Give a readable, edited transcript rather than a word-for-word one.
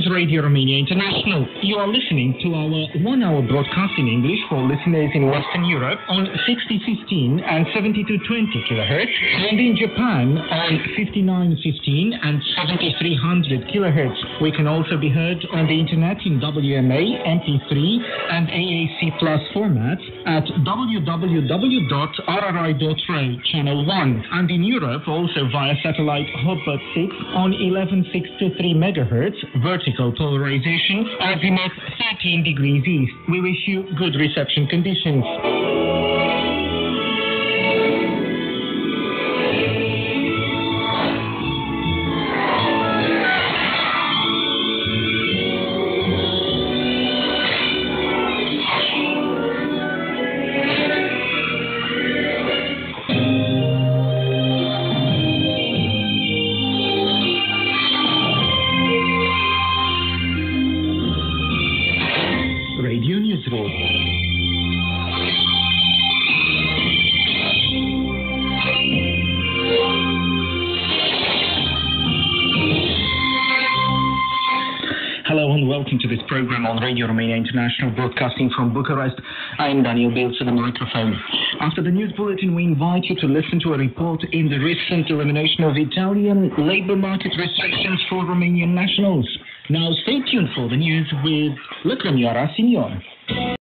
Radio Romania International. You are listening to our 1-hour broadcast in English for listeners in Western Europe on 6015 and 7220 kHz, and in Japan on 5915 and 7300 kHz. We can also be heard on the internet in WMA, MP3 and AAC Plus formats at www.rri.ro channel 1, and in Europe also via satellite Hotbird 6 on 11623 MHz vertical polarization, azimuth 13 degrees east. We wish you good reception conditions. Program on Radio Romania International, broadcasting from Bucharest. I am Daniel Bilz at the microphone. After the news bulletin, we invite you to listen to a report in the recent elimination of Italian labour market restrictions for Romanian nationals. Now stay tuned for the news with Lăcrămioara Senior.